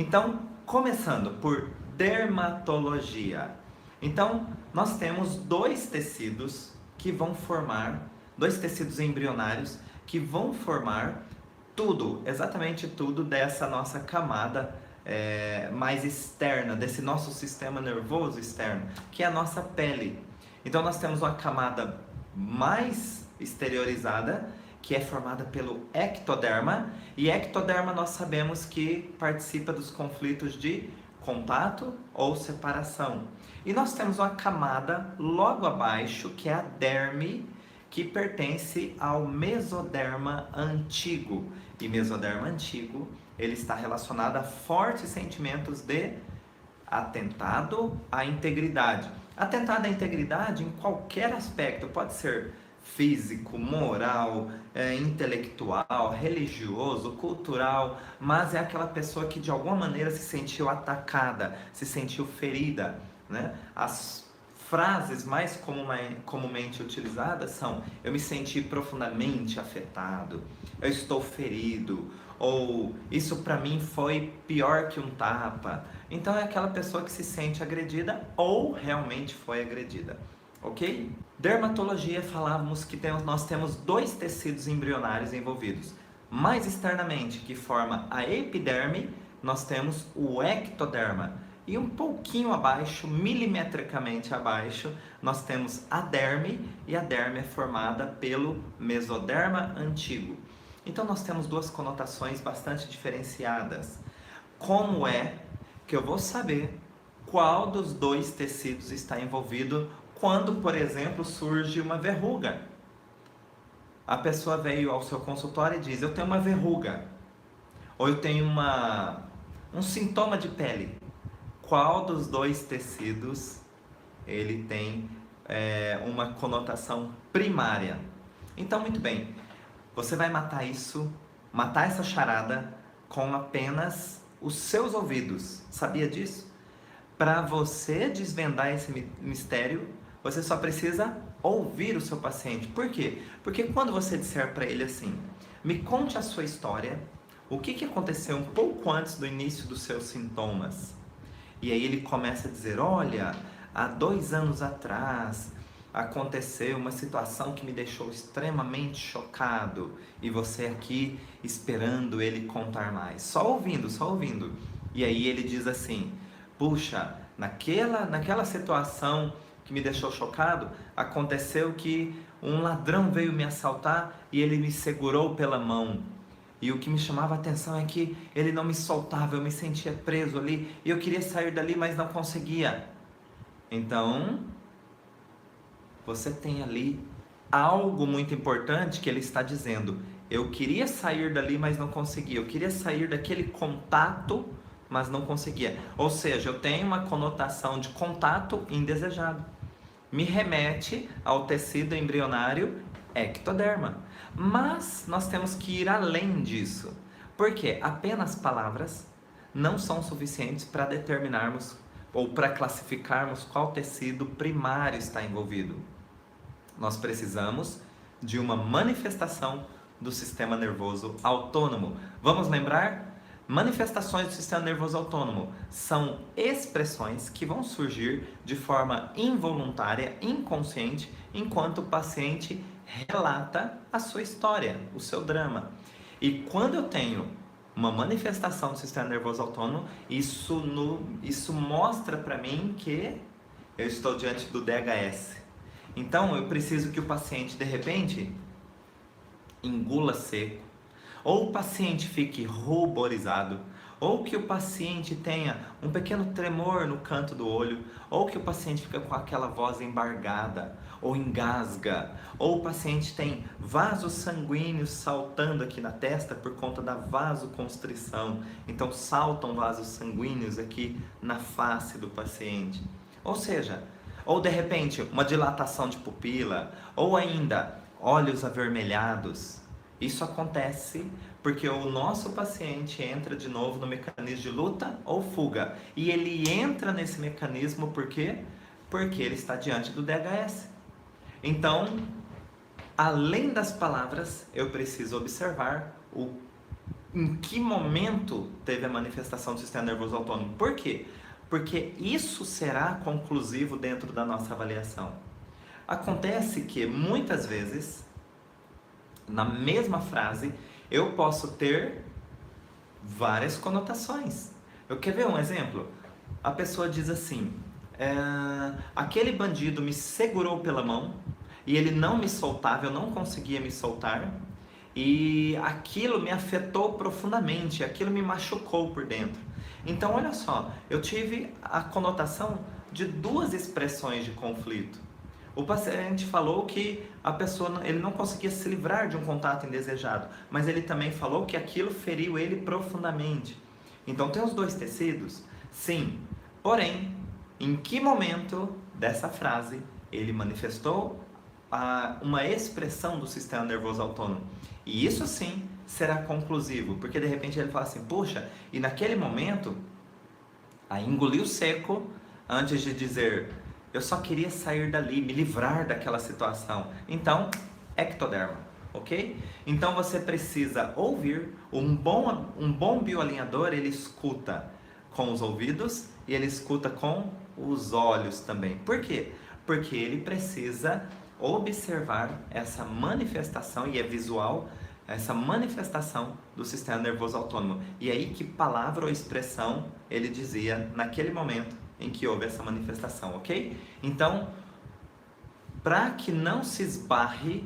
Então, começando por dermatologia. Então, nós temos dois tecidos que vão formar, dois tecidos embrionários que vão formar tudo, exatamente tudo dessa nossa camada mais externa, desse nosso sistema nervoso externo, que é a nossa pele. Então nós temos uma camada mais exteriorizada, que é formada pelo ectoderma, e ectoderma nós sabemos que participa dos conflitos de contato ou separação. E nós temos uma camada logo abaixo, que é a derme, que pertence ao mesoderma antigo. E mesoderma antigo, ele está relacionado a fortes sentimentos de atentado à integridade. Atentado à integridade em qualquer aspecto, pode ser físico, moral, intelectual, religioso, cultural, mas é aquela pessoa que de alguma maneira se sentiu atacada, se sentiu ferida, né? As frases mais comumente utilizadas são: eu me senti profundamente afetado, eu estou ferido, ou isso para mim foi pior que um tapa. Então é aquela pessoa que se sente agredida ou realmente foi agredida, ok? Dermatologia, falávamos que nós temos dois tecidos embrionários envolvidos. Mais externamente, que forma a epiderme, nós temos o ectoderma. E um pouquinho abaixo, milimetricamente abaixo, nós temos a derme, e a derme é formada pelo mesoderma antigo. Então nós temos duas conotações bastante diferenciadas. Como é que eu vou saber qual dos dois tecidos está envolvido quando, por exemplo, surge uma verruga? A pessoa veio ao seu consultório e diz: eu tenho uma verruga, ou eu tenho um sintoma de pele. Qual dos dois tecidos ele tem uma conotação primária? Então, muito bem, você vai matar essa charada com apenas os seus ouvidos. Sabia disso? Para você desvendar esse mistério, você só precisa ouvir o seu paciente. Por quê? Porque quando você disser para ele assim: me conte a sua história, o que aconteceu um pouco antes do início dos seus sintomas. E aí ele começa a dizer: olha, há 2 anos atrás aconteceu uma situação que me deixou extremamente chocado. E você aqui esperando ele contar mais, só ouvindo. E aí ele diz assim: puxa, naquela situação que me deixou chocado, aconteceu que um ladrão veio me assaltar e ele me segurou pela mão. E o que me chamava a atenção é que ele não me soltava, eu me sentia preso ali, e eu queria sair dali, mas não conseguia. Então, você tem ali algo muito importante que ele está dizendo: eu queria sair dali, mas não conseguia. Eu queria sair daquele contato, mas não conseguia. Ou seja, eu tenho uma conotação de contato indesejado. Me remete ao tecido embrionário ectoderma. Mas nós temos que ir além disso, porque apenas palavras não são suficientes para determinarmos ou para classificarmos qual tecido primário está envolvido. Nós precisamos de uma manifestação do sistema nervoso autônomo. Vamos lembrar? Manifestações do sistema nervoso autônomo são expressões que vão surgir de forma involuntária, inconsciente, enquanto o paciente relata a sua história, o seu drama. E quando eu tenho uma manifestação do sistema nervoso autônomo, isso mostra para mim que eu estou diante do DHS. Então eu preciso que o paciente de repente engula seco, ou o paciente fique ruborizado, ou que o paciente tenha um pequeno tremor no canto do olho, ou que o paciente fica com aquela voz embargada, ou engasga, ou o paciente tem vasos sanguíneos saltando aqui na testa por conta da vasoconstrição, então saltam vasos sanguíneos aqui na face do paciente. Ou seja, ou de repente uma dilatação de pupila, ou ainda olhos avermelhados. Isso acontece porque o nosso paciente entra de novo no mecanismo de luta ou fuga. E ele entra nesse mecanismo por quê? Porque ele está diante do DHS. Então, além das palavras, eu preciso observar o em que momento teve a manifestação do sistema nervoso autônomo. Por quê? Porque isso será conclusivo dentro da nossa avaliação. Acontece que muitas vezes, na mesma frase, eu posso ter várias conotações. Eu quero ver um exemplo? A pessoa diz assim, aquele bandido me segurou pela mão e ele não me soltava, eu não conseguia me soltar e aquilo me afetou profundamente, aquilo me machucou por dentro. Então, olha só, eu tive a conotação de duas expressões de conflito. O paciente falou que a pessoa, ele não conseguia se livrar de um contato indesejado, mas ele também falou que aquilo feriu ele profundamente. Então, tem os dois tecidos? Sim. Porém, em que momento dessa frase ele manifestou uma expressão do sistema nervoso autônomo? E isso sim será conclusivo, porque de repente ele fala assim, puxa, e naquele momento, aí engoliu seco antes de dizer, eu só queria sair dali, me livrar daquela situação. Então, ectoderma, ok? Então você precisa ouvir, um bom bioalinhador, ele escuta com os ouvidos e ele escuta com os olhos também. Por quê? Porque ele precisa observar essa manifestação, e é visual, essa manifestação do sistema nervoso autônomo. E aí, que palavra ou expressão ele dizia naquele momento em que houve essa manifestação, ok? Então, para que não se esbarre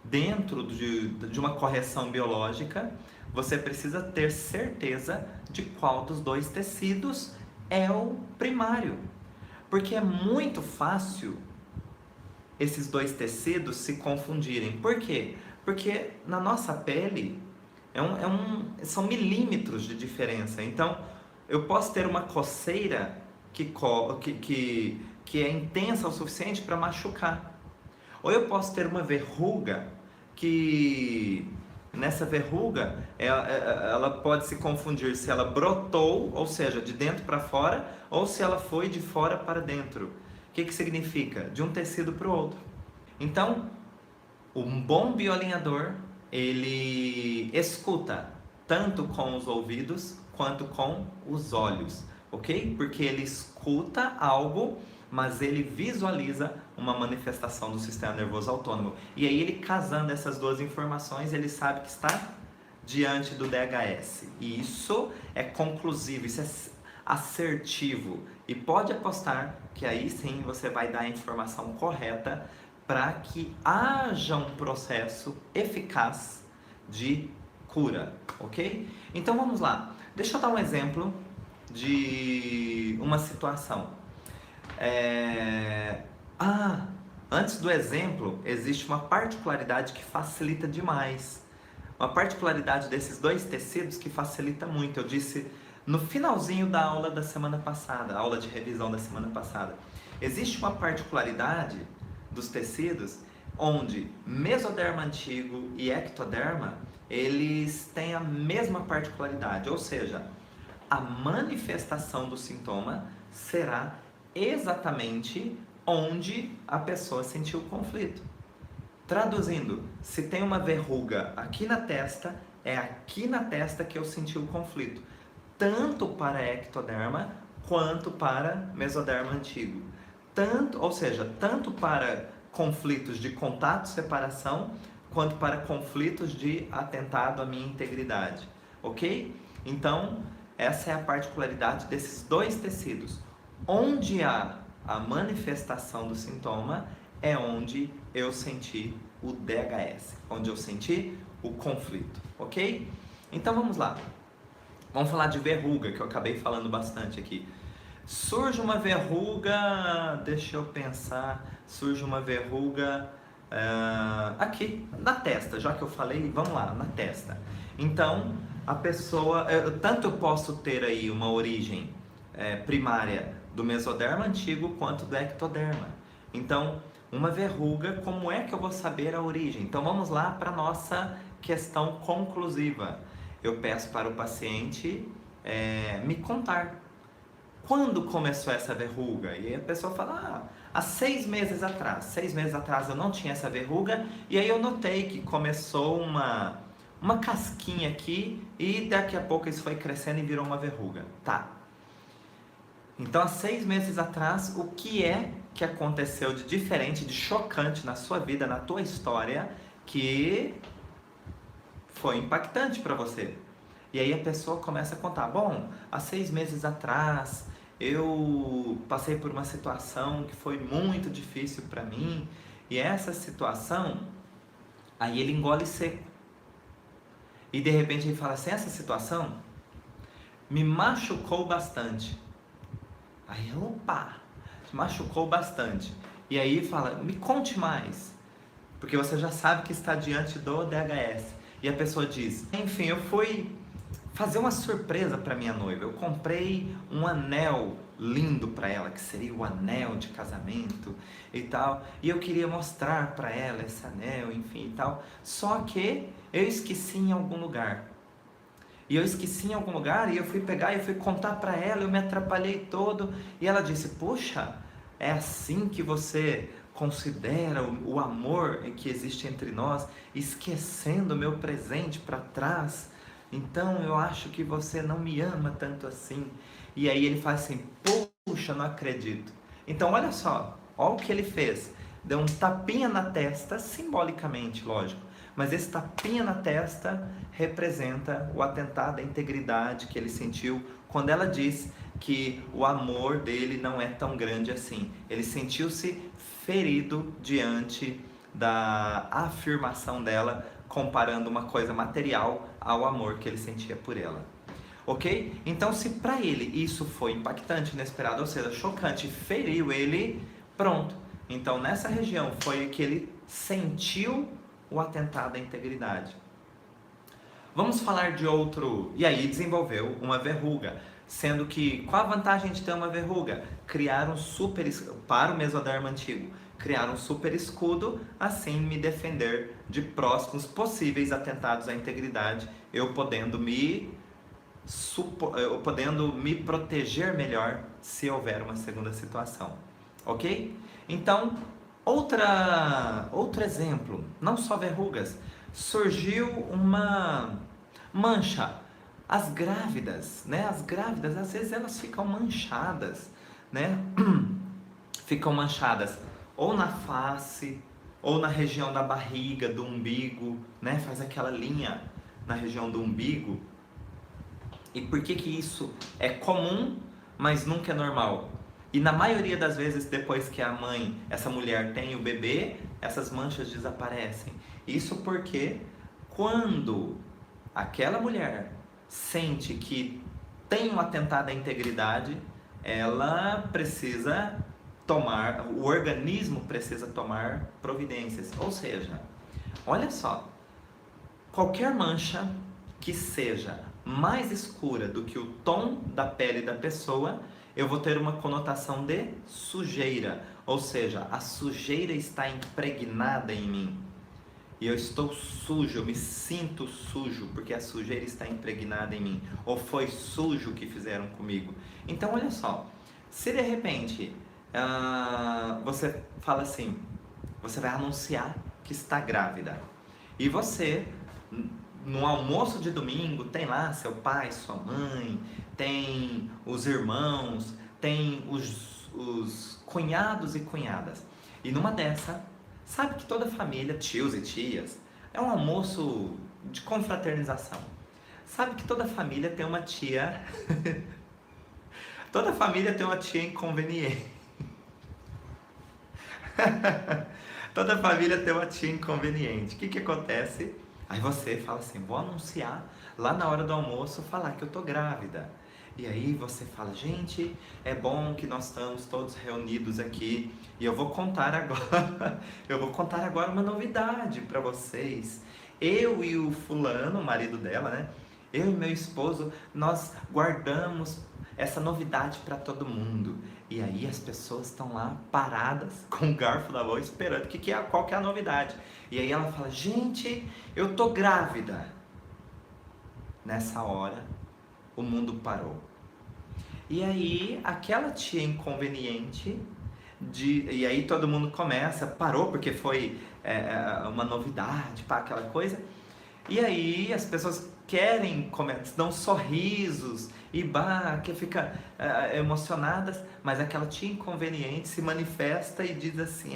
dentro de uma correção biológica, você precisa ter certeza de qual dos dois tecidos é o primário. Porque é muito fácil esses dois tecidos se confundirem. Por quê? Porque na nossa pele são milímetros de diferença. Então, eu posso ter uma coceira que é intensa o suficiente para machucar. Ou eu posso ter uma verruga que nessa verruga ela pode se confundir se ela brotou, ou seja, de dentro para fora, ou se ela foi de fora para dentro. O que significa? De um tecido para o outro. Então, um bom bioalinhador, ele escuta tanto com os ouvidos quanto com os olhos, ok? Porque ele escuta algo, mas ele visualiza uma manifestação do sistema nervoso autônomo. E aí ele casando essas duas informações, ele sabe que está diante do DHS. E isso é conclusivo, isso é assertivo. E pode apostar que aí sim você vai dar a informação correta para que haja um processo eficaz de cura, ok? Então vamos lá. Deixa eu dar um exemplo de uma situação. Antes do exemplo, existe uma particularidade que facilita demais. Uma particularidade desses dois tecidos que facilita muito. Eu disse no finalzinho da aula da semana passada, aula de revisão da semana passada. Existe uma particularidade dos tecidos onde mesoderma antigo e ectoderma, eles têm a mesma particularidade, ou seja, a manifestação do sintoma será exatamente onde a pessoa sentiu o conflito. Traduzindo, se tem uma verruga aqui na testa, é aqui na testa que eu senti o conflito, tanto para ectoderma quanto para mesoderma antigo. Ou seja, tanto para conflitos de contato-separação, quanto para conflitos de atentado à minha integridade, ok? Então, essa é a particularidade desses dois tecidos. Onde há a manifestação do sintoma é onde eu senti o DHS, onde eu senti o conflito, ok? Então vamos lá, vamos falar de verruga, que eu acabei falando bastante aqui. Surge uma verruga, deixa eu pensar, surge uma verruga aqui na testa, já que eu falei, vamos lá, na testa. Então, a pessoa, tanto eu posso ter aí uma origem primária do mesoderma antigo quanto do ectoderma. Então, uma verruga, como é que eu vou saber a origem? Então, vamos lá para a nossa questão conclusiva. Eu peço para o paciente me contar. Quando começou essa verruga? E aí a pessoa fala, há 6 meses atrás. 6 meses atrás eu não tinha essa verruga, e aí eu notei que começou uma casquinha aqui e daqui a pouco isso foi crescendo e virou uma verruga. Tá. Então, há 6 meses atrás, o que é que aconteceu de diferente, de chocante na sua vida, na tua história, que foi impactante para você? E aí a pessoa começa a contar, bom, há 6 meses atrás eu passei por uma situação que foi muito difícil para mim, e essa situação, aí ele engole seco. E de repente ele fala assim, essa situação me machucou bastante. Aí, opa, machucou bastante. E aí fala, me conte mais, porque você já sabe que está diante do DHS. E a pessoa diz, enfim, eu fui fazer uma surpresa para minha noiva. Eu comprei um anel lindo para ela, que seria o anel de casamento e tal. E eu queria mostrar para ela esse anel, enfim e tal. Só que eu esqueci em algum lugar. E eu esqueci em algum lugar e eu fui pegar e eu fui contar para ela, eu me atrapalhei todo. E ela disse, poxa, é assim que você considera o amor que existe entre nós, esquecendo o meu presente para trás? Então eu acho que você não me ama tanto assim. E aí ele faz assim, puxa, não acredito. Então olha só, olha o que ele fez. Deu um tapinha na testa, simbolicamente, lógico. Mas esse tapinha na testa representa o atentado à integridade que ele sentiu quando ela diz que o amor dele não é tão grande assim. Ele sentiu-se ferido diante da afirmação dela, comparando uma coisa material ao amor que ele sentia por ela. Ok? Então, se para ele isso foi impactante, inesperado, ou seja, chocante, feriu ele, pronto. Então, nessa região foi que ele sentiu o atentado à integridade. Vamos falar de outro, e aí desenvolveu uma verruga, sendo que, qual a vantagem de ter uma verruga? Criar um super, para o mesoderma antigo, criar um super escudo, assim me defender de próximos possíveis atentados à integridade, eu podendo me proteger melhor se houver uma segunda situação, ok? Então, outro exemplo, não só verrugas, surgiu uma mancha. As grávidas, né? As grávidas, às vezes elas ficam manchadas, né? Ficam manchadas ou na face, ou na região da barriga, do umbigo, né? Faz aquela linha na região do umbigo. E por que que isso é comum, mas nunca é normal? E na maioria das vezes, depois que a mãe, essa mulher tem o bebê, essas manchas desaparecem. Isso porque quando aquela mulher sente que tem um atentado à integridade, ela precisa tomar, o organismo precisa tomar providências. Ou seja, olha só, qualquer mancha que seja mais escura do que o tom da pele da pessoa, eu vou ter uma conotação de sujeira, ou seja, a sujeira está impregnada em mim. E eu estou sujo, eu me sinto sujo, porque a sujeira está impregnada em mim. Ou foi sujo o que fizeram comigo. Então, olha só, se de repente você fala assim, você vai anunciar que está grávida, e você, no almoço de domingo, tem lá seu pai, sua mãe, tem os irmãos, tem os cunhados e cunhadas. E numa dessa, sabe que toda família, tios e tias, é um almoço de confraternização. Sabe que toda família tem uma tia... toda família tem uma tia inconveniente. Toda família tem uma tia inconveniente. O que acontece? Aí você fala assim, vou anunciar lá na hora do almoço, falar que eu tô grávida. E aí você fala, gente, é bom que nós estamos todos reunidos aqui e eu vou contar agora uma novidade para vocês. Eu e o fulano, o marido dela, né? Eu e meu esposo, nós guardamos essa novidade para todo mundo. E aí as pessoas estão lá paradas com o garfo na mão esperando qual que é a novidade. E aí ela fala, gente, eu tô grávida. Nessa hora, o mundo parou. E aí, aquela tia inconveniente, e aí todo mundo parou porque foi uma novidade, aquela coisa. E aí as pessoas querem comer, dão sorrisos e que fica emocionadas, mas aquela tia inconveniente se manifesta e diz assim: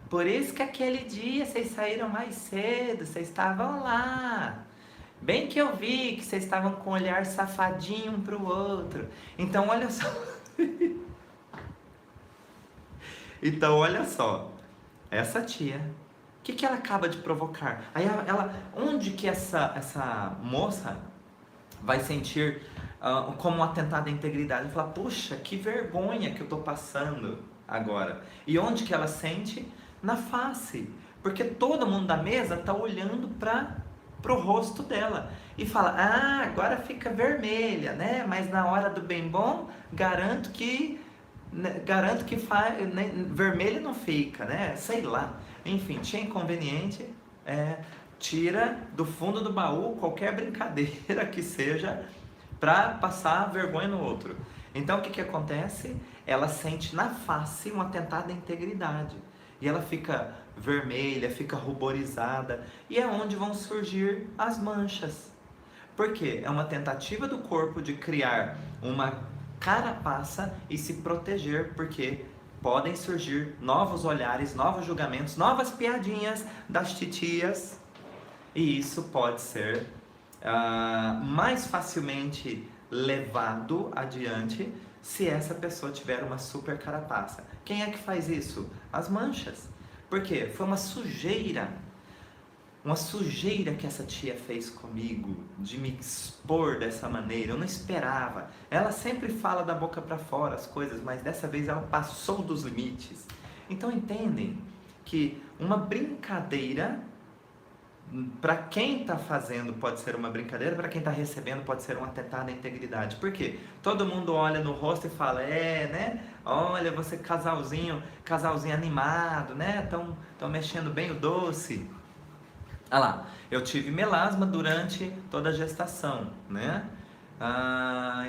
por isso que aquele dia vocês saíram mais cedo, vocês estavam lá. Bem que eu vi que vocês estavam com um olhar safadinho um pro outro. Então olha só. Então olha só. Essa tia, o que ela acaba de provocar? Aí onde que essa moça vai sentir como um atentado à integridade? Falar, puxa, que vergonha que eu tô passando agora. E onde que ela sente? Na face. Porque todo mundo da mesa tá olhando pro rosto dela e fala: agora fica vermelha, né? Mas na hora do bem bom, garanto que vermelho não fica, né? Sei lá. Enfim, tinha inconveniente, tira do fundo do baú qualquer brincadeira que seja para passar vergonha no outro. Então o que acontece? Ela sente na face um atentado à integridade. E ela fica vermelha, fica ruborizada. E é onde vão surgir as manchas. Por quê? É uma tentativa do corpo de criar uma carapaça e se proteger, porque podem surgir novos olhares, novos julgamentos, novas piadinhas das titias, e isso pode ser mais facilmente levado adiante se essa pessoa tiver uma super carapaça. Quem é que faz isso? As manchas. Por quê? Foi uma sujeira que essa tia fez comigo, de me expor dessa maneira. Eu não esperava. Ela sempre fala da boca para fora as coisas, mas dessa vez ela passou dos limites. Então entendem que uma brincadeira, para quem está fazendo pode ser uma brincadeira, para quem está recebendo pode ser um atentado à integridade. Por quê? Todo mundo olha no rosto e fala: né? Olha, você casalzinho animado, né? Estão mexendo bem o doce. Olha lá, eu tive melasma durante toda a gestação, né?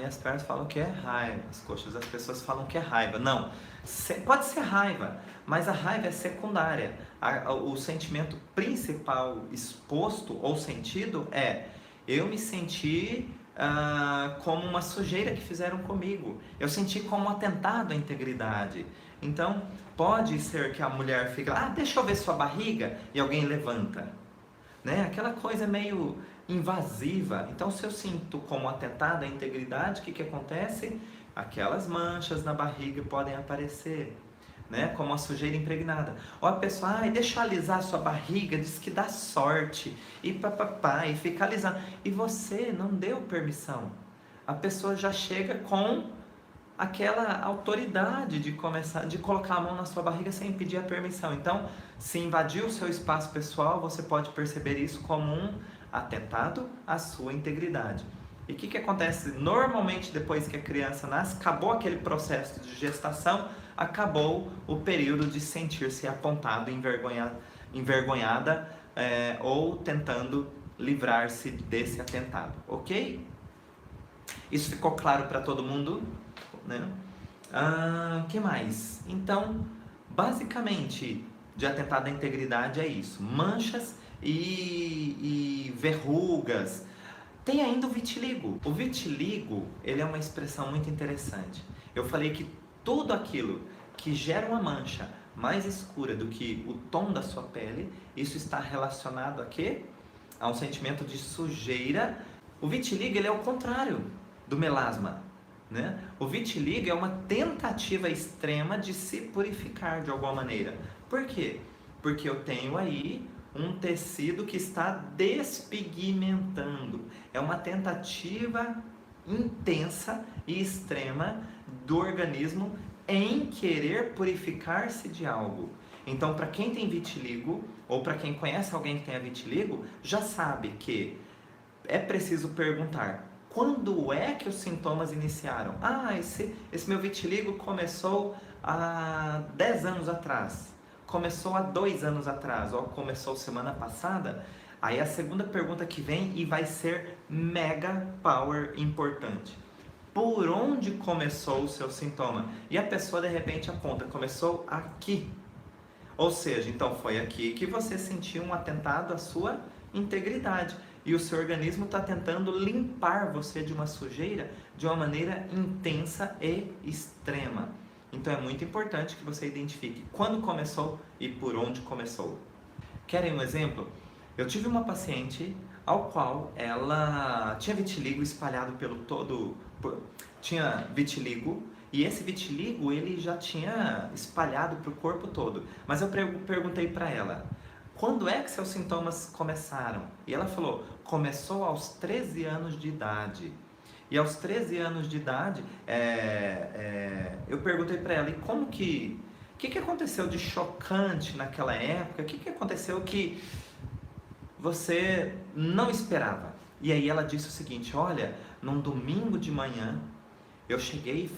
E as pernas falam que é raiva, as coxas das pessoas falam que é raiva. Não, pode ser raiva, mas a raiva é secundária. O sentimento principal exposto ou sentido é: eu me senti como uma sujeira que fizeram comigo. Eu senti como um atentado à integridade. Então, pode ser que a mulher fique lá: deixa eu ver sua barriga, e alguém levanta. Né? Aquela coisa meio invasiva. Então, se eu sinto como atentado à integridade, o que acontece? Aquelas manchas na barriga podem aparecer, né? Como a sujeira impregnada. Ou a pessoa: deixa eu alisar a sua barriga, diz que dá sorte, e papapá, e fica alisando. E você não deu permissão. A pessoa já chega com aquela autoridade de colocar a mão na sua barriga sem pedir a permissão. Então, se invadir o seu espaço pessoal, você pode perceber isso como um atentado à sua integridade. E o que acontece? Normalmente, depois que a criança nasce, acabou aquele processo de gestação, acabou o período de sentir-se apontado, envergonhada, ou tentando livrar-se desse atentado, ok? Isso ficou claro para todo mundo? Né? Que mais? Então, basicamente, de atentado à integridade é isso: manchas e verrugas. Tem ainda o vitiligo. O vitiligo, ele é uma expressão muito interessante. Eu falei que tudo aquilo que gera uma mancha mais escura do que o tom da sua pele, isso está relacionado a quê? A um sentimento de sujeira. O vitiligo, ele é o contrário do melasma. Né? O vitiligo é uma tentativa extrema de se purificar de alguma maneira. Por quê? Porque eu tenho aí um tecido que está despigmentando. É uma tentativa intensa e extrema do organismo em querer purificar-se de algo. Então, para quem tem vitiligo, ou para quem conhece alguém que tenha vitiligo, já sabe que é preciso perguntar: quando é que os sintomas iniciaram? Esse meu vitiligo começou há 10 anos atrás, começou há 2 anos atrás, ou começou semana passada. Aí a segunda pergunta que vem e vai ser mega power importante: por onde começou o seu sintoma? E a pessoa de repente aponta: começou aqui. Ou seja, então foi aqui que você sentiu um atentado à sua integridade. E o seu organismo está tentando limpar você de uma sujeira de uma maneira intensa e extrema. Então é muito importante que você identifique quando começou e por onde começou. Querem um exemplo? Eu tive uma paciente ao qual ela tinha vitiligo espalhado pelo todo, tinha vitiligo, e esse vitiligo ele já tinha espalhado para o corpo todo. Mas eu perguntei para ela, quando é que seus sintomas começaram? E ela falou, começou aos 13 anos de idade. E aos 13 anos de idade, eu perguntei para ela, e como que... O que aconteceu de chocante naquela época? O que aconteceu que você não esperava? E aí ela disse o seguinte, olha, num domingo de manhã, eu cheguei,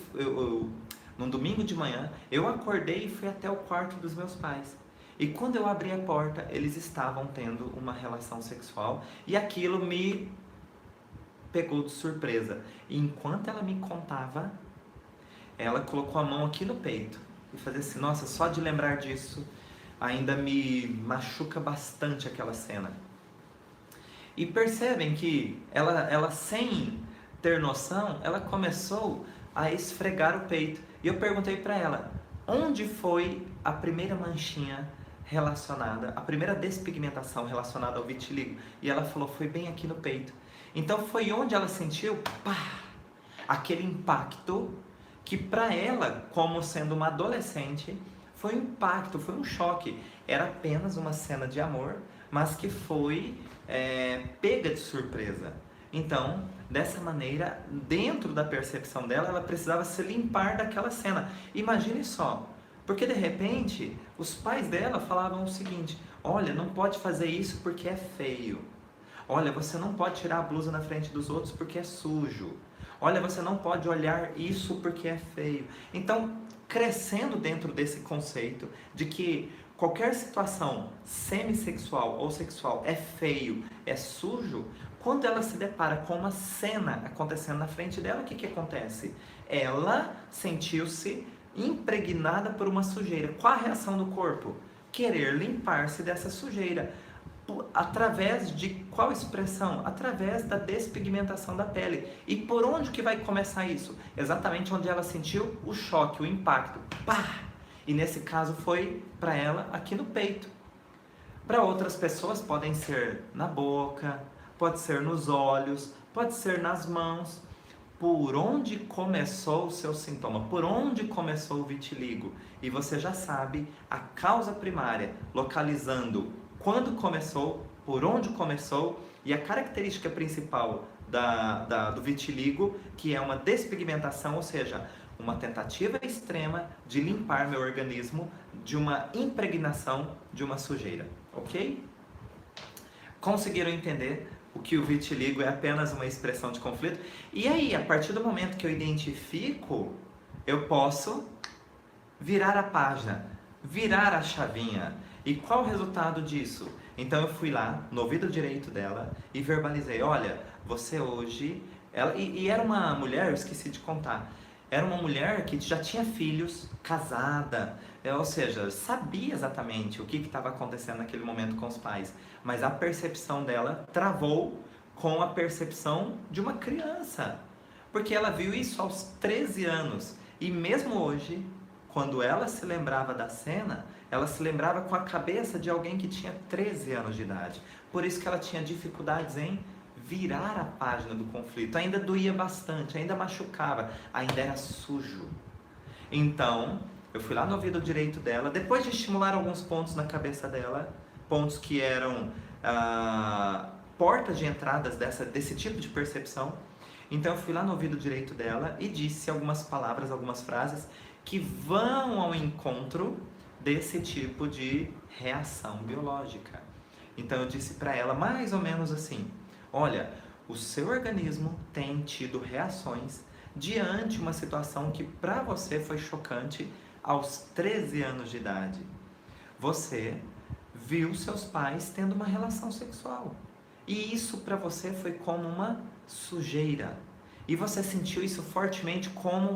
num domingo de manhã, eu acordei e fui até o quarto dos meus pais. E quando eu abri a porta, eles estavam tendo uma relação sexual e aquilo me pegou de surpresa. E enquanto ela me contava, ela colocou a mão aqui no peito e fazia assim, nossa, só de lembrar disso ainda me machuca bastante aquela cena. E percebem que ela sem ter noção, ela começou a esfregar o peito. E eu perguntei para ela, onde foi a primeira manchinha relacionada, a primeira despigmentação relacionada ao vitiligo? E ela falou, foi bem aqui no peito. Então foi onde ela sentiu, pá, aquele impacto que para ela, como sendo uma adolescente, foi um impacto, foi um choque. Era apenas uma cena de amor, mas que foi pega de surpresa. Então, dessa maneira, dentro da percepção dela, ela precisava se limpar daquela cena. Imagine só, porque de repente, os pais dela falavam o seguinte, olha, não pode fazer isso porque é feio. Olha, você não pode tirar a blusa na frente dos outros porque é sujo. Olha, você não pode olhar isso porque é feio. Então, crescendo dentro desse conceito de que qualquer situação semissexual ou sexual é feio, é sujo, quando ela se depara com uma cena acontecendo na frente dela, o que acontece? Ela sentiu-se impregnada por uma sujeira. Qual a reação do corpo? Querer limpar-se dessa sujeira. Através de qual expressão? Através da despigmentação da pele. E por onde que vai começar isso? Exatamente onde ela sentiu o choque, o impacto. Pá! E nesse caso foi para ela aqui no peito. Para outras pessoas podem ser na boca, pode ser nos olhos, pode ser nas mãos. Por onde começou o seu sintoma? Por onde começou o vitiligo? E você já sabe a causa primária, localizando quando começou, por onde começou e a característica principal do vitiligo, que é uma despigmentação, ou seja, uma tentativa extrema de limpar meu organismo de uma impregnação de uma sujeira, ok? Conseguiram entender o que o vitiligo é apenas uma expressão de conflito? E aí, a partir do momento que eu identifico, eu posso virar a página, virar a chavinha. E qual o resultado disso? Então eu fui lá no ouvido direito dela e verbalizei, olha, você hoje... E era uma mulher, eu esqueci de contar, era uma mulher que já tinha filhos, casada, ou seja, sabia exatamente o que estava acontecendo naquele momento com os pais, mas a percepção dela travou com a percepção de uma criança, porque ela viu isso aos 13 anos, e mesmo hoje, quando ela se lembrava da cena, ela se lembrava com a cabeça de alguém que tinha 13 anos de idade. Por isso que ela tinha dificuldades em virar a página do conflito. Ainda doía bastante, ainda machucava, ainda era sujo. Então, eu fui lá no ouvido direito dela, depois de estimular alguns pontos na cabeça dela, pontos que eram portas de entradas desse tipo de percepção. Então, eu fui lá no ouvido direito dela e disse algumas palavras, algumas frases que vão ao encontro desse tipo de reação biológica. Então eu disse para ela mais ou menos assim, olha, o seu organismo tem tido reações diante de uma situação que para você foi chocante aos 13 anos de idade. Você viu seus pais tendo uma relação sexual e isso para você foi como uma sujeira e você sentiu isso fortemente como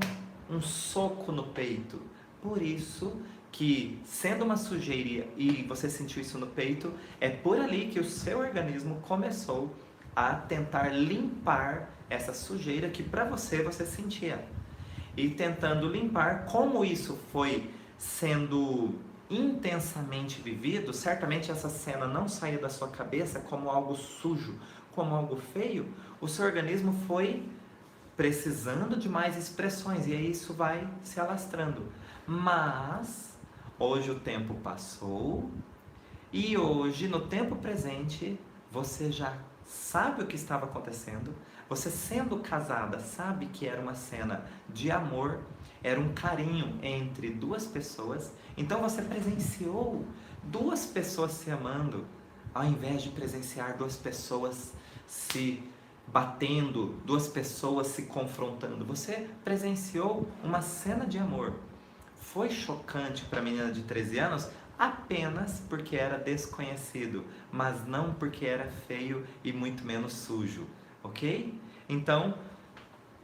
um soco no peito. Por isso que, sendo uma sujeira e você sentiu isso no peito, é por ali que o seu organismo começou a tentar limpar essa sujeira que para você sentia. E tentando limpar, como isso foi sendo intensamente vivido, certamente essa cena não saía da sua cabeça como algo sujo, como algo feio, o seu organismo foi precisando de mais expressões e aí isso vai se alastrando. Mas hoje o tempo passou e hoje, no tempo presente, você já sabe o que estava acontecendo. Você, sendo casada, sabe que era uma cena de amor, era um carinho entre duas pessoas. Então você presenciou duas pessoas se amando, ao invés de presenciar duas pessoas se batendo, duas pessoas se confrontando. Você presenciou uma cena de amor. Foi chocante para a menina de 13 anos apenas porque era desconhecido, mas não porque era feio e muito menos sujo, ok? Então,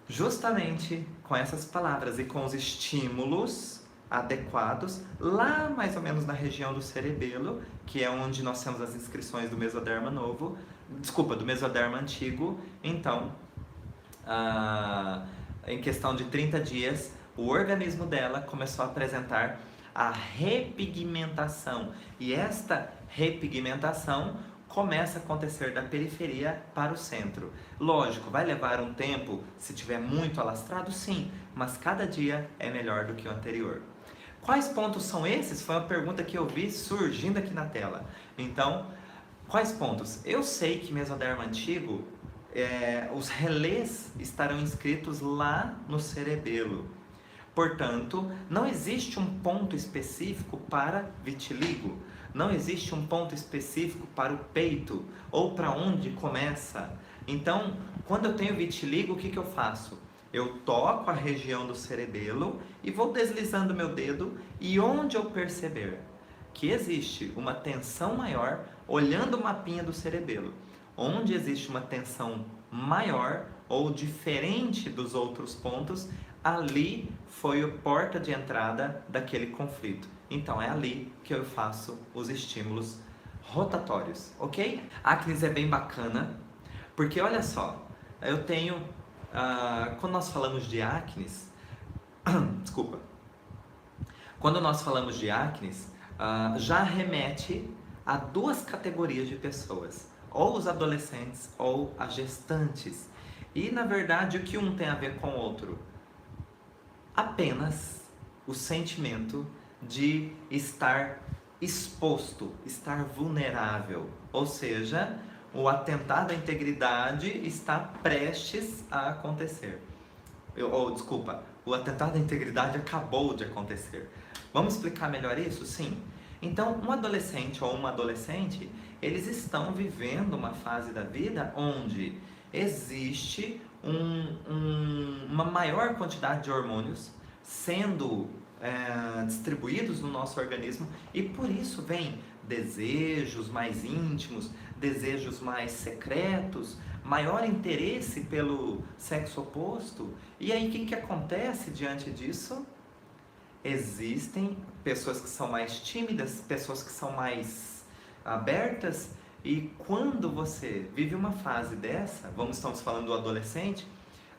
justamente com essas palavras e com os estímulos adequados, lá mais ou menos na região do cerebelo, que é onde nós temos as inscrições do mesoderma novo, do mesoderma antigo, então, em questão de 30 dias, o organismo dela começou a apresentar a repigmentação. E esta repigmentação começa a acontecer da periferia para o centro. Lógico, vai levar um tempo, se tiver muito alastrado, sim, mas cada dia é melhor do que o anterior. Quais pontos são esses? Foi uma pergunta que eu vi surgindo aqui na tela. Então, quais pontos? Eu sei que mesoderma antigo, os relés estarão inscritos lá no cerebelo. Portanto, não existe um ponto específico para vitiligo, não existe um ponto específico para o peito ou para onde começa. Então, quando eu tenho vitiligo, o que eu faço? Eu toco a região do cerebelo e vou deslizando meu dedo e onde eu perceber que existe uma tensão maior, olhando o mapinha do cerebelo, onde existe uma tensão maior ou diferente dos outros pontos, ali foi o porta de entrada daquele conflito. Então é ali que eu faço os estímulos rotatórios, ok? Acnes é bem bacana, porque olha só, eu tenho, quando nós falamos de acnes, desculpa, quando nós falamos de acnes, já remete a duas categorias de pessoas, ou os adolescentes ou as gestantes. E na verdade o que um tem a ver com o outro? Apenas o sentimento de estar exposto, estar vulnerável, ou seja, o atentado à integridade está prestes a acontecer. O atentado à integridade acabou de acontecer. Vamos explicar melhor isso? Sim. Então, um adolescente ou uma adolescente, eles estão vivendo uma fase da vida onde existe uma maior quantidade de hormônios sendo distribuídos no nosso organismo e por isso vem desejos mais íntimos, desejos mais secretos, maior interesse pelo sexo oposto. E aí o que acontece diante disso? Existem pessoas que são mais tímidas, pessoas que são mais abertas, e quando você vive uma fase dessa, estamos falando do adolescente,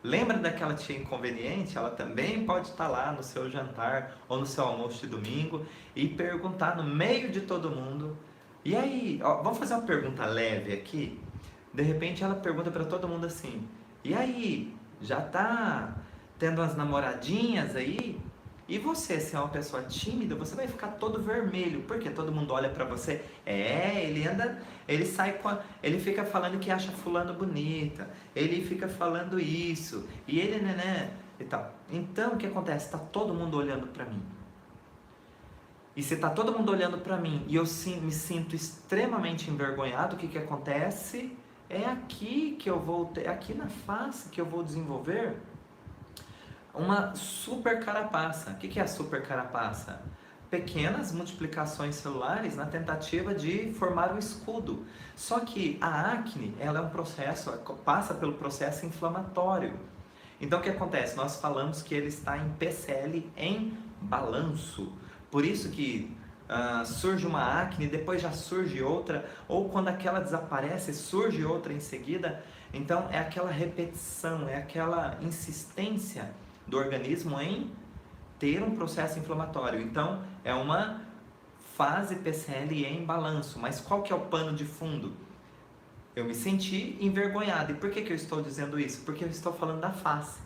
lembra daquela tia inconveniente? Ela também pode estar lá no seu jantar ou no seu almoço de domingo e perguntar no meio de todo mundo. E aí, vamos fazer uma pergunta leve aqui? De repente ela pergunta para todo mundo assim: e aí, já tá tendo umas namoradinhas aí? E você, se é uma pessoa tímida, você vai ficar todo vermelho, porque todo mundo olha pra você. Ele fica falando que acha fulano bonita, ele fica falando isso, e ele, e tal. Então, o que acontece? Tá todo mundo olhando pra mim. E se tá todo mundo olhando pra mim, e eu me sinto extremamente envergonhado, o que acontece? É aqui que eu vou, aqui na face que eu vou desenvolver uma super carapaça. O que é a super carapaça? Pequenas multiplicações celulares na tentativa de formar um escudo. Só que a acne, ela é um processo, passa pelo processo inflamatório. Então o que acontece? Nós falamos que ele está em PCL em balanço. Por isso que surge uma acne, depois já surge outra, ou quando aquela desaparece, surge outra em seguida. Então é aquela repetição, é aquela insistência do organismo em ter um processo inflamatório. Então é uma fase PCL em balanço. Mas qual que é o pano de fundo? Eu me senti envergonhado. E por que eu estou dizendo isso? Porque eu estou falando da face.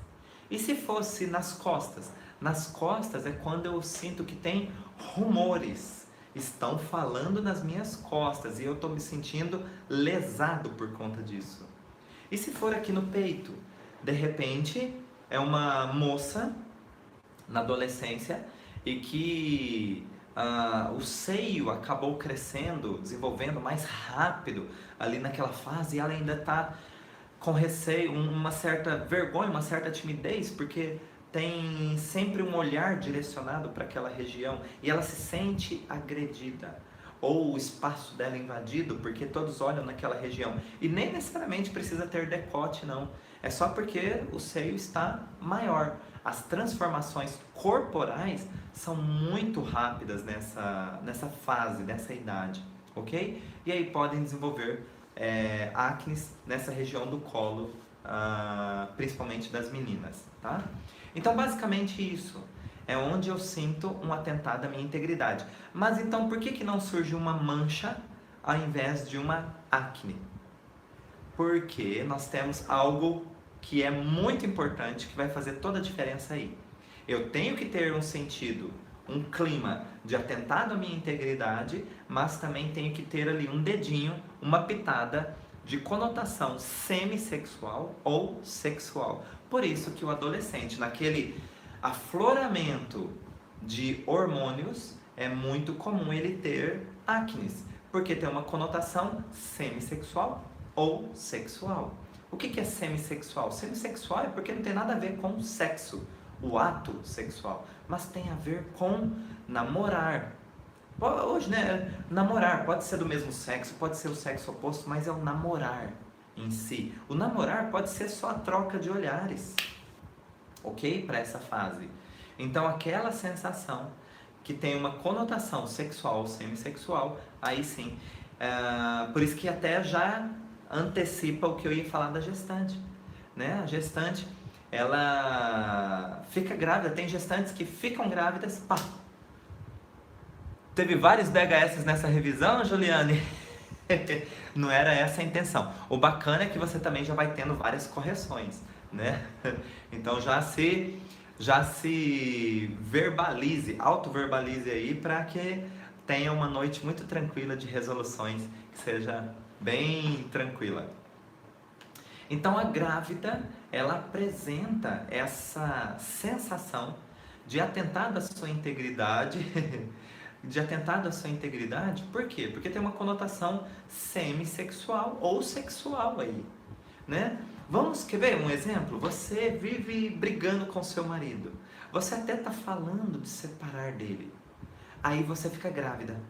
E se fosse nas costas? Nas costas é quando eu sinto que tem rumores. Estão falando nas minhas costas e eu estou me sentindo lesado por conta disso. E se for aqui no peito? De repente é uma moça na adolescência e que o seio acabou crescendo, desenvolvendo mais rápido ali naquela fase, e ela ainda está com receio, uma certa vergonha, uma certa timidez, porque tem sempre um olhar direcionado para aquela região e ela se sente agredida ou o espaço dela invadido porque todos olham naquela região, e nem necessariamente precisa ter decote, não, é só porque o seio está maior. As transformações corporais são muito rápidas nessa fase, nessa idade, ok? E aí podem desenvolver acnes nessa região do colo, principalmente das meninas, tá? Então, basicamente isso é onde eu sinto um atentado à minha integridade. Mas então, por que não surge uma mancha ao invés de uma acne? Porque nós temos algo que é muito importante, que vai fazer toda a diferença aí. Eu tenho que ter um sentido, um clima de atentado à minha integridade, mas também tenho que ter ali um dedinho, uma pitada de conotação semissexual ou sexual. Por isso que o adolescente, naquele afloramento de hormônios, é muito comum ele ter acnes, porque tem uma conotação semissexual ou sexual. O que é semissexual? Semissexual é porque não tem nada a ver com sexo, o ato sexual, mas tem a ver com namorar. Hoje, né, namorar pode ser do mesmo sexo, pode ser o sexo oposto, mas é o namorar em si. O namorar pode ser só a troca de olhares, ok? Para essa fase. Então, aquela sensação que tem uma conotação sexual ou semissexual, aí sim. Por isso que até já antecipa o que eu ia falar da gestante, né? A gestante, ela fica grávida, tem gestantes que ficam grávidas, pá. Teve vários DHS nessa revisão, Juliane? Não era essa a intenção. O bacana é que você também já vai tendo várias correções, né? Então já se verbalize, auto-verbalize aí para que tenha uma noite muito tranquila de resoluções, que seja bem tranquila. Então a grávida, ela apresenta essa sensação de atentado à sua integridade, por quê? Porque tem uma conotação semissexual ou sexual aí, né? Quer ver um exemplo? Você vive brigando com seu marido, você até está falando de separar dele, aí você fica grávida.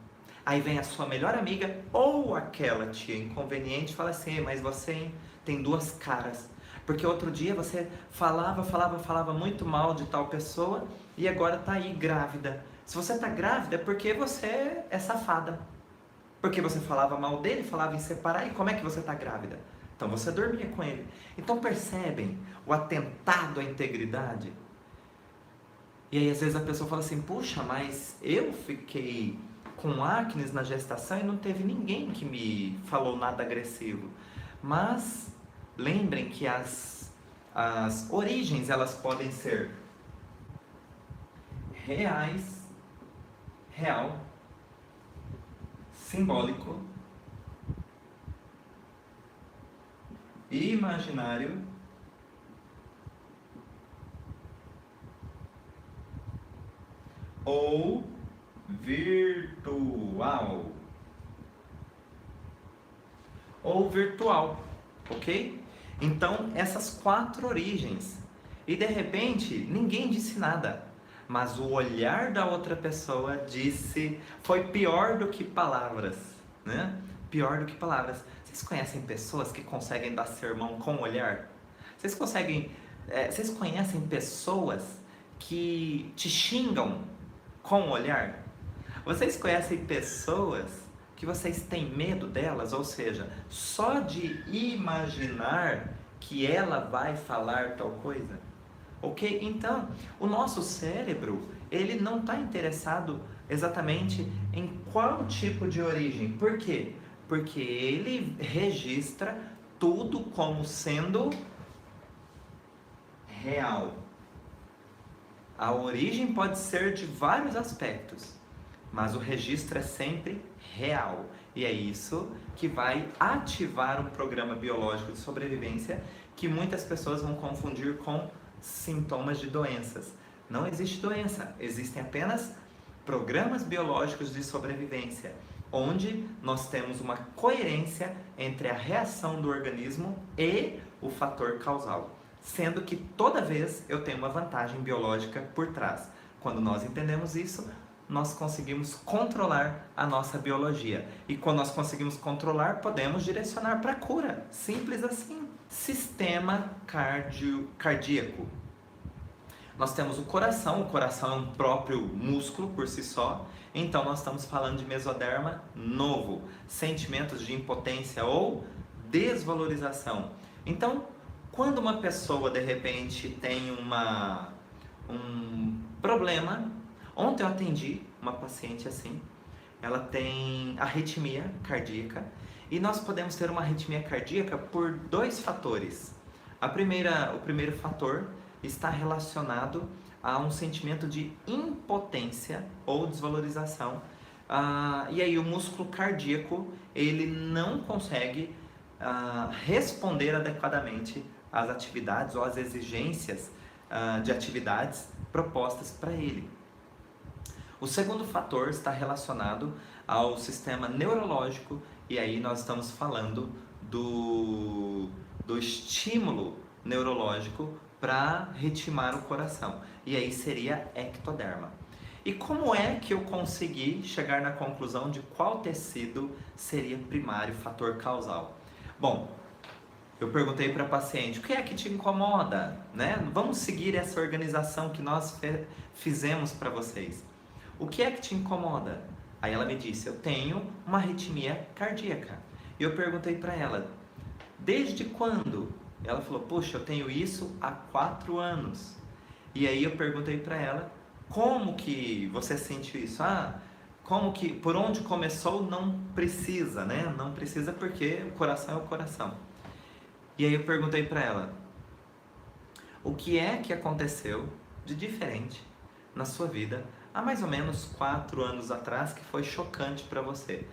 Aí vem a sua melhor amiga ou aquela tia inconveniente e fala assim: mas você tem duas caras. Porque outro dia você falava muito mal de tal pessoa e agora tá aí grávida. Se você tá grávida é porque você é safada. Porque você falava mal dele, falava em separar, e como é que você tá grávida? Então você dormia com ele. Então percebem o atentado à integridade? E aí às vezes a pessoa fala assim: puxa, mas eu fiquei com acnes na gestação e não teve ninguém que me falou nada agressivo. Mas lembrem que as origens, elas podem ser real, simbólico, imaginário ou virtual. Ok? Então, essas 4 origens. E de repente, ninguém disse nada, mas o olhar da outra pessoa foi pior do que palavras, né? Pior do que palavras. Vocês conhecem pessoas que conseguem dar sermão com o olhar? Vocês conhecem pessoas que te xingam com o olhar? Vocês conhecem pessoas que vocês têm medo delas? Ou seja, só de imaginar que ela vai falar tal coisa? Ok? Então, o nosso cérebro, ele não está interessado exatamente em qual tipo de origem. Por quê? Porque ele registra tudo como sendo real. A origem pode ser de vários aspectos, mas o registro é sempre real. E é isso que vai ativar um programa biológico de sobrevivência que muitas pessoas vão confundir com sintomas de doenças. Não existe doença, existem apenas programas biológicos de sobrevivência, onde nós temos uma coerência entre a reação do organismo e o fator causal, sendo que toda vez eu tenho uma vantagem biológica por trás. Quando nós entendemos isso, nós conseguimos controlar a nossa biologia. E quando nós conseguimos controlar, podemos direcionar para a cura. Simples assim. Sistema cardíaco. Nós temos o coração é um próprio músculo por si só. Então nós estamos falando de mesoderma novo, sentimentos de impotência ou desvalorização. Então, quando uma pessoa de repente tem um problema, ontem eu atendi uma paciente assim, ela tem arritmia cardíaca e nós podemos ter uma arritmia cardíaca por dois fatores. O primeiro fator está relacionado a um sentimento de impotência ou desvalorização. E aí o músculo cardíaco ele não consegue responder adequadamente às atividades ou às exigências de atividades propostas para ele. O segundo fator está relacionado ao sistema neurológico e aí nós estamos falando do estímulo neurológico para ritmar o coração. E aí seria ectoderma. E como é que eu consegui chegar na conclusão de qual tecido seria primário fator causal? Bom, eu perguntei para a paciente, o que é que te incomoda? Né? Vamos seguir essa organização que nós fizemos para vocês. O que é que te incomoda? Aí ela me disse, eu tenho uma arritmia cardíaca. E eu perguntei para ela, desde quando? Ela falou, puxa, eu tenho isso há 4 anos. E aí eu perguntei para ela, como que você sentiu isso? Por onde começou não precisa, né? Não precisa porque o coração é o coração. E aí eu perguntei para ela, o que é que aconteceu de diferente na sua vida há mais ou menos 4 anos atrás que foi chocante para você?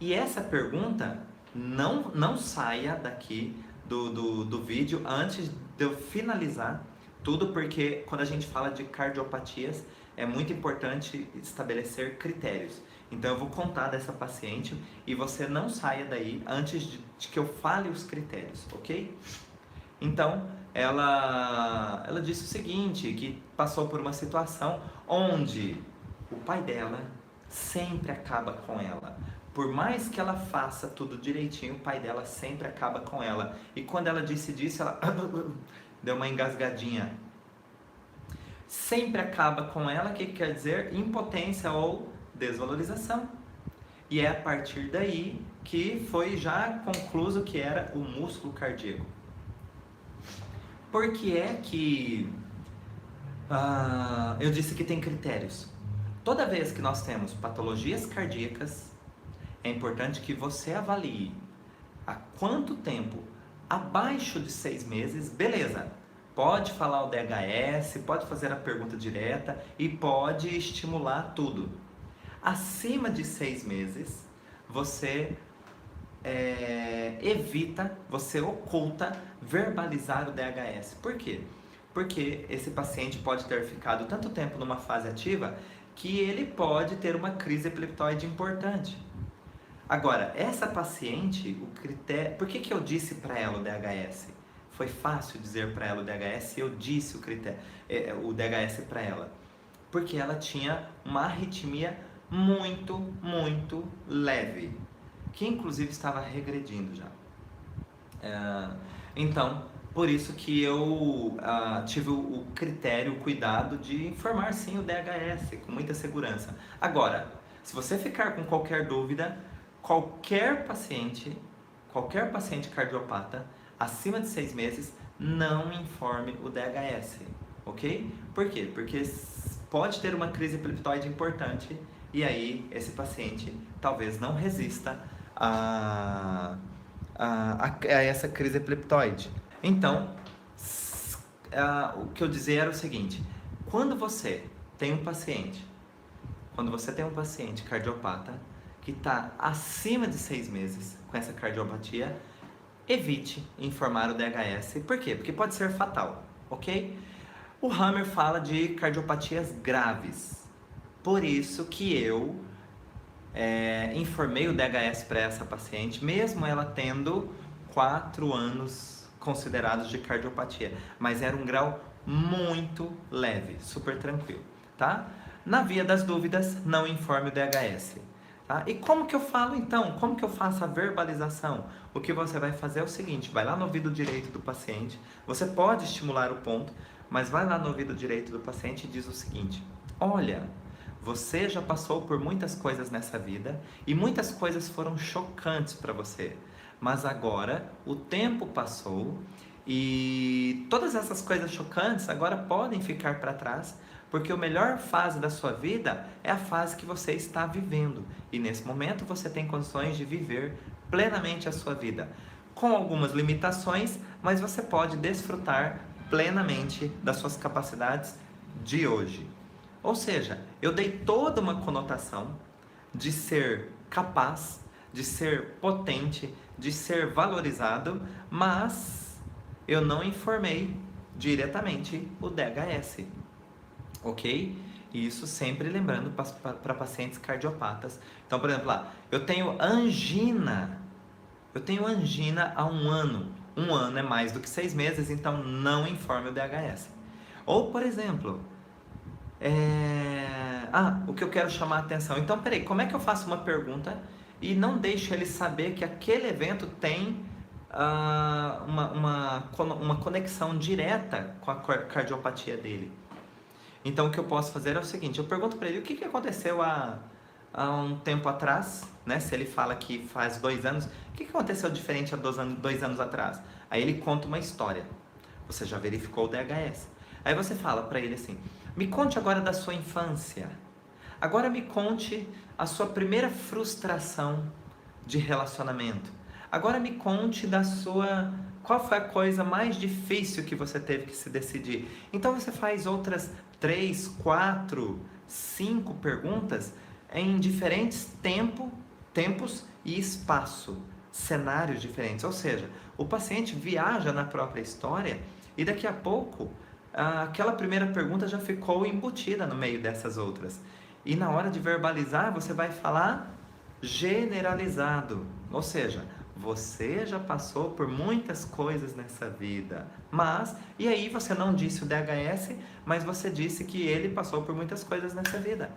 E essa pergunta, não saia daqui do vídeo antes de eu finalizar tudo, porque quando a gente fala de cardiopatias é muito importante estabelecer critérios. Então eu vou contar dessa paciente e você não saia daí antes de que eu fale os critérios, ok? Então ela disse o seguinte, que passou por uma situação onde o pai dela sempre acaba com ela. Por mais que ela faça tudo direitinho, o pai dela sempre acaba com ela. E quando ela disse disso, ela deu uma engasgadinha. Sempre acaba com ela, o que quer dizer? Impotência ou desvalorização. E é a partir daí que foi já concluso que era o músculo cardíaco. Por que é que eu disse que tem critérios? Toda vez que nós temos patologias cardíacas, é importante que você avalie há quanto tempo, abaixo de 6 meses, beleza, pode falar o DHS, pode fazer a pergunta direta e pode estimular tudo. Acima de 6 meses, você evita, você oculta verbalizar o DHS. Por quê? Porque esse paciente pode ter ficado tanto tempo numa fase ativa que ele pode ter uma crise epileptóide importante. Agora, essa paciente, o critério... Por que eu disse para ela o DHS? Foi fácil dizer para ela o DHS e eu disse o DHS para ela. Porque ela tinha uma arritmia muito, muito leve, que inclusive estava regredindo já. Então, Por isso que eu tive o critério, o cuidado de informar sim o DHS com muita segurança. Agora, se você ficar com qualquer dúvida, qualquer paciente cardiopata acima de 6 meses, não informe o DHS, ok? Por quê? Porque pode ter uma crise epileptóide importante e aí esse paciente talvez não resista a essa crise epileptóide. Então, o que eu dizia era o seguinte: quando você tem um paciente cardiopata que está acima de 6 meses com essa cardiopatia, evite informar o DHS. Por quê? Porque pode ser fatal, ok? O Hammer fala de cardiopatias graves. Por isso que eu informei o DHS para essa paciente, mesmo ela tendo 4 anos considerados de cardiopatia. Mas era um grau muito leve, super tranquilo, tá? Na via das dúvidas, não informe o DHS. Tá? E como que eu falo então? Como que eu faço a verbalização? O que você vai fazer é o seguinte: vai lá no ouvido direito do paciente, você pode estimular o ponto, mas vai lá no ouvido direito do paciente e diz o seguinte: olha, você já passou por muitas coisas nessa vida e muitas coisas foram chocantes para você, mas agora o tempo passou e todas essas coisas chocantes agora podem ficar para trás, porque a melhor fase da sua vida é a fase que você está vivendo. E nesse momento você tem condições de viver plenamente a sua vida. Com algumas limitações, mas você pode desfrutar plenamente das suas capacidades de hoje. Ou seja, eu dei toda uma conotação de ser capaz, de ser potente, de ser valorizado, mas eu não informei diretamente o DHS. Ok? Isso sempre lembrando para pacientes cardiopatas. Então, por exemplo, lá, eu tenho angina há 1 ano. 1 ano é mais do que 6 meses, então não informe o DHS. Ou, por exemplo, o que eu quero chamar a atenção. Então, peraí, como é que eu faço uma pergunta e não deixo ele saber que aquele evento tem uma conexão direta com a cardiopatia dele? Então, o que eu posso fazer é o seguinte: eu pergunto para ele o que aconteceu há um tempo atrás, né? Se ele fala que faz 2 anos, o que aconteceu diferente há 2 anos atrás? Aí ele conta uma história. Você já verificou o DHS. Aí você fala para ele assim: me conte agora da sua infância. Agora me conte a sua primeira frustração de relacionamento. Agora me conte qual foi a coisa mais difícil que você teve que se decidir. Então você faz outras 3, 4, 5 perguntas em diferentes tempos e espaço, cenários diferentes. Ou seja, o paciente viaja na própria história e daqui a pouco aquela primeira pergunta já ficou embutida no meio dessas outras. E na hora de verbalizar, você vai falar generalizado. Ou seja, você já passou por muitas coisas nessa vida, e aí você não disse o DHS, mas você disse que ele passou por muitas coisas nessa vida.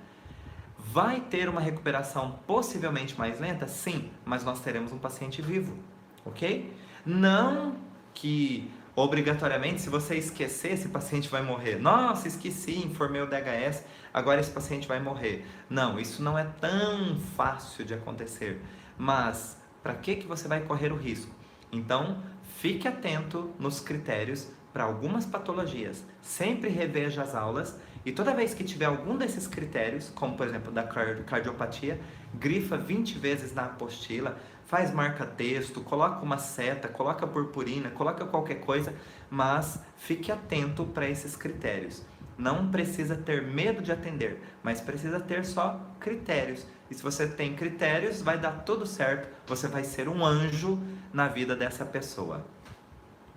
Vai ter uma recuperação possivelmente mais lenta? Sim, mas nós teremos um paciente vivo, ok? Não que obrigatoriamente, se você esquecer, esse paciente vai morrer. Nossa, esqueci, informei o DHS, agora esse paciente vai morrer. Não, isso não é tão fácil de acontecer, mas para que você vai correr o risco? Então, fique atento nos critérios para algumas patologias. Sempre reveja as aulas e toda vez que tiver algum desses critérios, como por exemplo da cardiopatia, grifa 20 vezes na apostila, faz marca-texto, coloca uma seta, coloca purpurina, coloca qualquer coisa, mas fique atento para esses critérios. Não precisa ter medo de atender, mas precisa ter só critérios. E se você tem critérios, vai dar tudo certo, você vai ser um anjo na vida dessa pessoa.